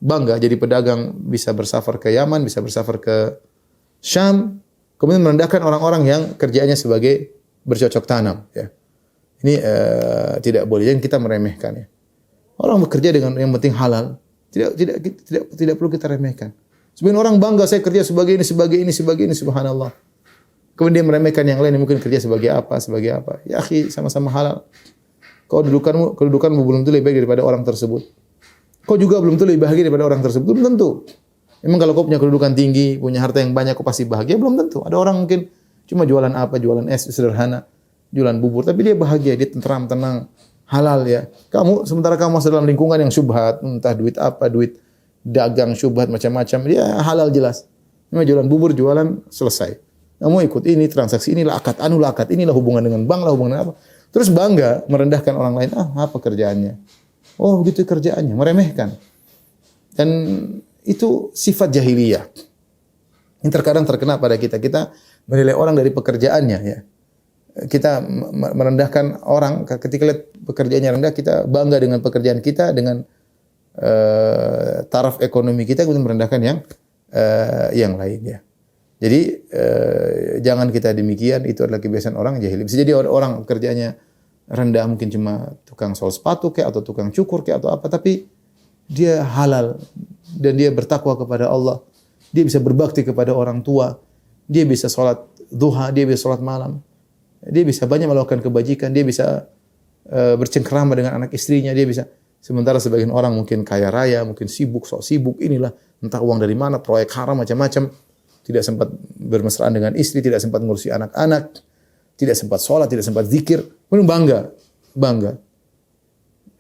bangga jadi pedagang, bisa bersafar ke Yaman, bisa bersafar ke Syam, kemudian merendahkan orang-orang yang kerjaannya sebagai bercocok tanam, ya. Ini tidak boleh, jangan kita meremehkan, ya. Orang bekerja dengan yang penting halal, tidak perlu kita remehkan. Sebenarnya orang bangga saya kerja sebagai ini, subhanallah. Kemudian dia meremehkan yang lain yang mungkin kerja sebagai apa. Ya akhi, sama-sama halal. Kedudukanmu belum tentu lebih baik daripada orang tersebut. Kau juga belum tentu lebih bahagia daripada orang tersebut. Belum tentu. Memang kalau kau punya kedudukan tinggi, punya harta yang banyak, kau pasti bahagia. Belum tentu. Ada orang mungkin cuma jualan es sederhana, jualan bubur, tapi dia bahagia, dia tentram, tenang, halal ya. Sementara kamu masih dalam lingkungan yang syubhat, entah duit dagang syubhat macam-macam, dia halal jelas. Cuma jualan bubur, jualan selesai. Kamu ikut ini, transaksi inilah akad, inilah hubungan dengan bank lah, hubungan dengan apa. Terus bangga merendahkan orang lain, apa kerjaannya? Oh, begitu kerjaannya, meremehkan. Dan itu sifat jahiliyah. Ini terkadang terkena pada kita. Kita menilai orang dari pekerjaannya, ya. Kita merendahkan orang ketika lihat pekerjaannya rendah, kita bangga dengan pekerjaan kita, dengan taraf ekonomi kita, kemudian merendahkan yang lain, ya. Jadi jangan kita demikian, itu adalah kebiasaan orang jahili. Bisa jadi orang kerjanya rendah, mungkin cuma tukang sol sepatu kayak atau tukang cukur kayak atau apa, tapi dia halal dan dia bertakwa kepada Allah. Dia bisa berbakti kepada orang tua, dia bisa sholat duha, dia bisa sholat malam. dia bisa banyak melakukan kebajikan, dia bisa bercengkerama dengan anak istrinya, dia bisa. Sementara sebagian orang mungkin kaya raya, mungkin sibuk, sok sibuk, inilah entah uang dari mana, proyek haram macam-macam, tidak sempat bermesraan dengan istri, tidak sempat ngurusi anak-anak, tidak sempat sholat, tidak sempat zikir, kemudian bangga.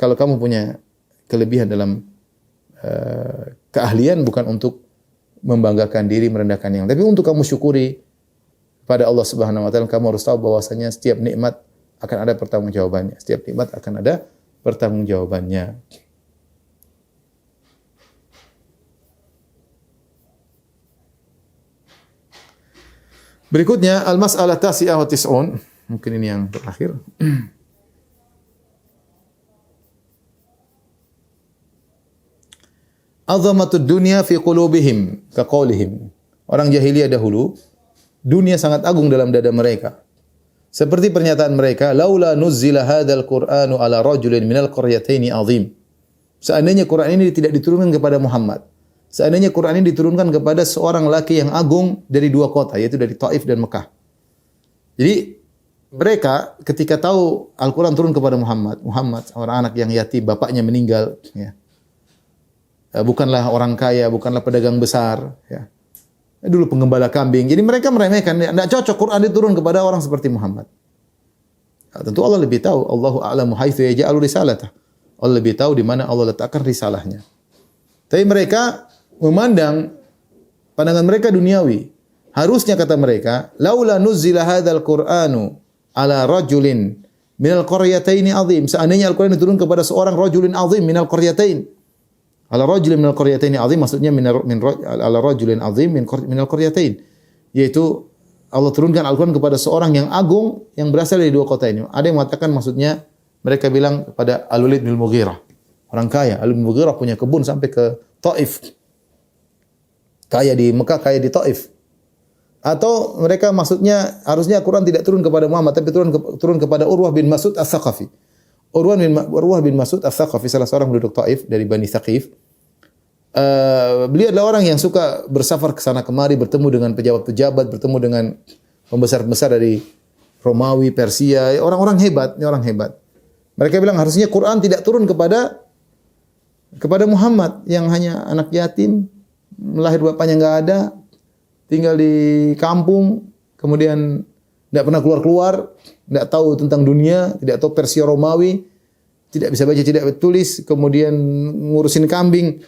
Kalau kamu punya kelebihan dalam keahlian bukan untuk membanggakan diri, merendahkan yang, tapi untuk kamu syukuri pada Allah Subhanahu wa taala. Kamu harus tahu bahwasanya setiap nikmat akan ada pertanggungjawabannya. Setiap nikmat akan ada pertanggungjawabannya. Berikutnya al-mas'alah tasi'ah wa tis'un. Mungkin ini yang terakhir. Azamatud dunya fi qulubihim kaqaulihim. Orang jahiliyah dahulu, dunia sangat agung dalam dada mereka. Seperti pernyataan mereka, laula nuzzila hadzal Qur'anu ala rajulin minal qaryataini azim. Seandainya Quran ini tidak diturunkan kepada Muhammad. Seandainya Quran ini diturunkan kepada seorang laki yang agung dari dua kota, yaitu dari Taif dan Mekah. Jadi mereka ketika tahu Al-Quran turun kepada Muhammad, seorang anak yang yatim, bapaknya meninggal, ya. Bukanlah orang kaya, bukanlah pedagang besar, ya. Dulu penggembala kambing. Jadi mereka meremehkan, tidak cocok Quran diturun kepada orang seperti Muhammad. Nah, tentu Allah lebih tahu. Allahu a'lamu haitsu yaj'alu risalatah. Allah lebih tahu di mana Allah letakkan risalahnya. Tapi mereka memandang pandangan mereka duniawi. Harusnya kata mereka, laula nuzzila hadzal Qur'anu ala rajulin minal qaryataini azim. Seandainya Al-Qur'an diturun kepada seorang rajulin azim minal qaryatain. Ala rajulin minal qaryataini azim, maksudnya ala rajulin azim minal qaryatain. Yaitu Allah turunkan Al-Qur'an kepada seorang yang agung yang berasal dari dua kota ini. Ada yang mengatakan maksudnya mereka bilang kepada Al-Walid bin Mughirah, orang kaya. Al-Walid bin Mughirah punya kebun sampai ke Taif. Kaya di Mekah, kaya di Taif. Atau mereka maksudnya harusnya Al-Quran tidak turun kepada Muhammad, tapi turun kepada Urwah bin Mas'ud Ats-Tsaqafi. Urwah bin Mas'ud Ats-Tsaqafi, salah seorang penduduk Taif dari Bani Thaqif. Beliau adalah orang yang suka bersafar ke sana kemari, bertemu dengan pejabat-pejabat, bertemu dengan pembesar-pembesar dari Romawi, Persia, orang-orang hebat, ini orang hebat. Mereka bilang harusnya Quran tidak turun kepada Muhammad yang hanya anak yatim, lahir bapaknya enggak ada, tinggal di kampung, kemudian tidak pernah keluar-keluar, tidak tahu tentang dunia, tidak tahu Persia Romawi, tidak bisa baca, tidak tulis, kemudian ngurusin kambing.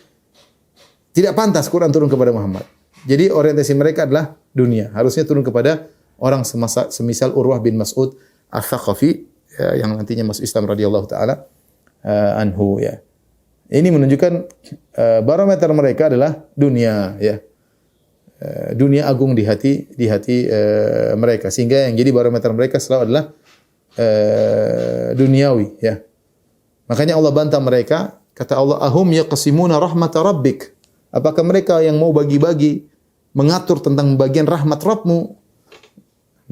Tidak pantas Quran turun kepada Muhammad. Jadi orientasi mereka adalah dunia. Harusnya turun kepada orang semisal Urwah bin Mas'ud Ats-Tsaqafi, ya, yang nantinya masuk Islam radhiyallahu taala anhu, ya. Ini menunjukkan barometer mereka adalah dunia, ya. Dunia agung di hati mereka, sehingga yang jadi barometer mereka selalu adalah duniawi, ya. Makanya Allah bantah mereka, kata Allah, ahum yaqsimuna rahmata rabbik. Apakah mereka yang mau bagi-bagi, mengatur tentang bagian rahmat Rabbmu?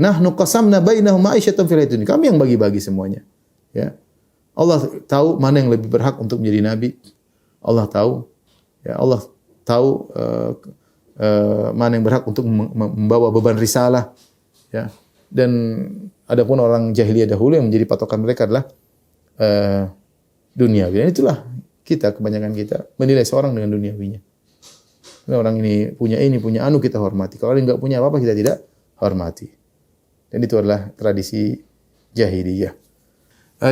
Nahnu qasamna bainahum ma'isyatan fil hayatid dunya. Kami yang bagi-bagi semuanya, ya. Allah tahu mana yang lebih berhak untuk menjadi nabi. Allah tahu, ya, Allah tahu mana yang berhak untuk membawa beban risalah, ya. Dan adapun orang jahiliyah dahulu yang menjadi patokan mereka adalah duniawi. Dan itulah kita, kebanyakan kita menilai seorang dengan duniawinya. Orang ini, punya anu, kita hormati. Kalau orang enggak punya apa-apa, kita tidak hormati. Dan itu adalah tradisi jahiliyah.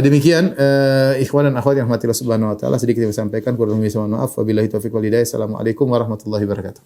Demikian ikhwan dan akhwat yang rahmatillah subhanahu wa taala, sedikit yang saya sampaikan, kurang lebih mohon maaf. Wabillahi taufiq wal hidayah. Assalamualaikum warahmatullahi wabarakatuh.